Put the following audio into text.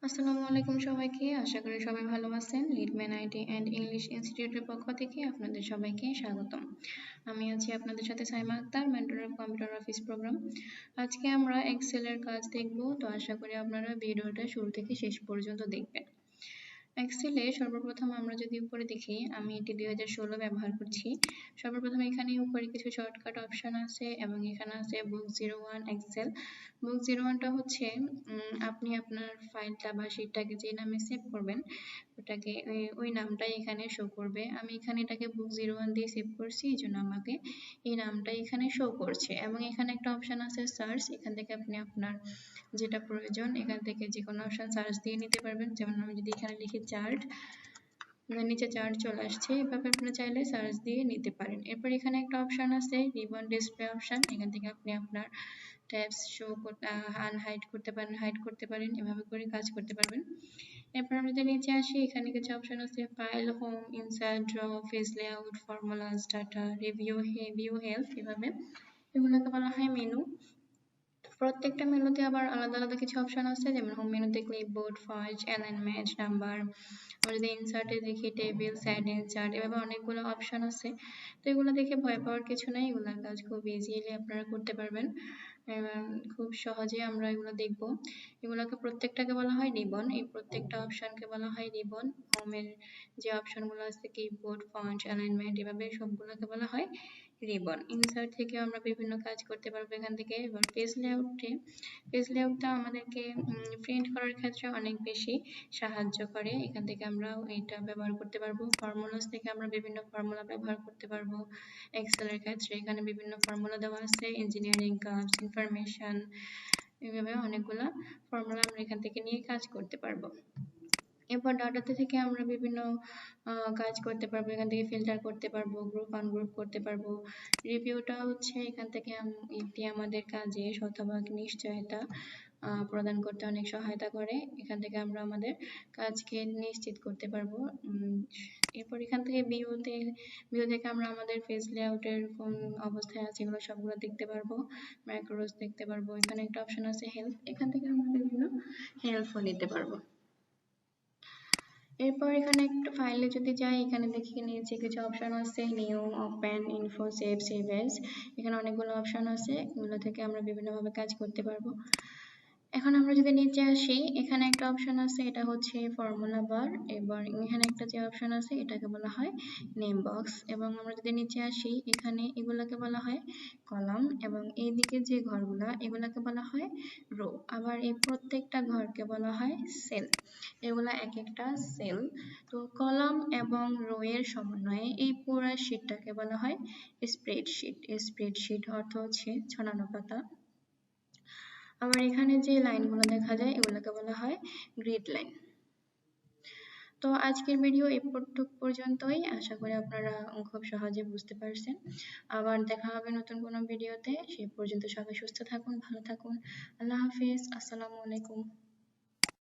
আসসালামু আলাইকুম সবাইকে। আশা করি সবাই ভালো আছেন। লিডম্যান আইটি অ্যান্ড ইংলিশ ইনস্টিটিউটের পক্ষ থেকে আপনাদের সবাইকে স্বাগতম। আমি আছি আপনাদের সাথে Saima Akter, mentor of computer office program. আজকে আমরা এক্সেলের কাজ দেখব, তো আশা করি আপনারা ভিডিওটা শুরু থেকে শেষ পর্যন্ত দেখবেন। এক্সেলে সর্বপ্রথম আমরা যদি উপরে দেখি, আমি এটি 2016 ব্যবহার করছি। সর্বপ্রথম এখানে উপরে কিছু শর্টকাট অপশন আছে এবং এখানে আছে বুক 01 এক্সেল। বুক 01টা হচ্ছে আপনি আপনার ফাইলটা বা শিটটাকে যে নামে সেভ করবেন ওটাকে ওই নামটাই এখানে শো করবে। আমি এখানে এটাকে বুক 01 দিয়ে সেভ করছি, এই জন্য আমাকে এই নামটা এখানে শো করছে। এবং এখানে একটা অপশন আছে সার্চ, এখান থেকে আপনি আপনার যেটা প্রয়োজন এখান থেকে যে কোনো অপশন সার্চ দিয়ে নিতে পারবেন। যেমন আমি যদি এখানে লিখি চার্ট, নিচে চার্ট চলে আসছে, এভাবে আপনি চাইলে সার্চ দিয়ে নিতে পারেন। এরপর এখানে একটা অপশন আছে রিবন ডিসপ্লে অপশন, এখান থেকে আপনি আপনার ট্যাবস শো আনহাইড করতে পারেন, হাইড করতে পারেন, এভাবে করে কাজ করতে পারবেন। এরপর আমরা যদি নিচে আসি, এখানে কিছু অপশন আছে file, home, insert, draw, page layout, formulas, data, view help, এভাবে এগুলোকে বলা হয় মেনু। প্রত্যেকটা মেনুতে আবার আলাদা আলাদা কিছু অপশন আছে, যেমন হোম মেনুতে ক্লিপবোর্ড, ফার্স্ট, অ্যালাইনমেন্ট, নাম্বার। আমরা যদি ইনসার্টে দেখি টেবিল, স্যান্ডেল, চার্ট, এভাবে অনেকগুলো অপশন আছে। তো এগুলো দেখে ভয় পাওয়ার কিছু নাই, এগুলোর কাজ খুব ইজিলি আপনারা করতে পারবেন। খুব সহজে আমরা এগুলো দেখব। এগুলোকে প্রত্যেকটাকে বলা হয় রিবন, এই প্রত্যেকটা অপশনকে বলা হয় রিবন। হোমের যে অপশনগুলো আছে কিবোর্ড, ফন্ট, অ্যালাইনমেন্ট, এভাবে সবগুলোকে বলা হয় রিবন। ইনসার্ট থেকে আমরা বিভিন্ন কাজ করতে পারবো এখান থেকে। এবার পেজ লেআউটটা আমাদেরকে প্রিন্ট করার ক্ষেত্রে অনেক বেশি সাহায্য করে, এখান থেকে আমরা এটা ব্যবহার করতে পারবো। ফর্মুলাস থেকে আমরা বিভিন্ন ফর্মুলা ব্যবহার করতে পারবো এক্সেলের ক্ষেত্রে। এখানে বিভিন্ন ফর্মুলা দেওয়া আছে, ইঞ্জিনিয়ারিং কার্ভস, ইনফরমেশন, এভাবে অনেকগুলা ফর্মুলা আমরা এখান থেকে নিয়ে কাজ করতে পারবো। এরপর ডাটাতে থেকে আমরা বিভিন্ন কাজ করতে পারবো, এখান থেকে ফিল্টার করতে পারবো, গ্রুপ আনগ্রুপ করতে পারবো। রিভিউটা হচ্ছে এখান থেকে এটি আমাদের কাজে শতভাগ নিশ্চয়তা প্রদান করতে অনেক সহায়তা করে, এখান থেকে আমরা আমাদের কাজকে নিশ্চিত করতে পারবো। এরপর এখান থেকে ভিউ থেকে আমরা আমাদের পেজ লেআউটের কোন অবস্থায় আছে এগুলো সবগুলো দেখতে পারবো, ম্যাক্রোস দেখতে পারবো। এখানে একটা অপশন আছে হেল্প, এখান থেকে আমরা বিভিন্ন হেল্পও নিতে পারবো। এরপর এখানে একটা ফাইলে যদি যাই, এখানে দেখি নিচে কিছু অপশন আছে new, open, info, save, save age, এখানে অনেকগুলো অপশন আছে, এগুলো থেকে আমরা বিভিন্নভাবে কাজ করতে পারবো। এখন আমরা যদি নিচে আসি, এখানে একটা অপশন আছে, এটা হচ্ছে ফর্মুলা বার। এবার এখানে একটা যে অপশন আছে এটাকে বলা হয় নেম বক্স। এবং আমরা যদি নিচে আসি, এখানে এগুলাকে বলা হয় কলাম, এবং এইদিকে যে ঘরগুলা এগুলাকে বলা হয় রো। আবার এই প্রত্যেকটা ঘরকে বলা হয় সেল, এগুলা এক একটা সেল। তো কলাম এবং রো এর সমন্বয়ে এই পুরো শীটটাকে বলা হয় স্প্রেডশিট। স্প্রেডশিট অর্থ হচ্ছে ছড়ানো পাতা। আবার এখানে যে লাইনগুলো দেখা যায় এগুলোকে বলা হয় গ্রিড লাইন। তো আজকের ভিডিও এই পর্যন্তই, আশা করি আপনারা খুব সহজে বুঝতে পারছেন। আবার দেখা হবে নতুন কোনো ভিডিওতে, সেই পর্যন্ত সবাই সুস্থ থাকুন, ভালো থাকুন। আল্লাহ হাফিজ, আসসালামু আলাইকুম।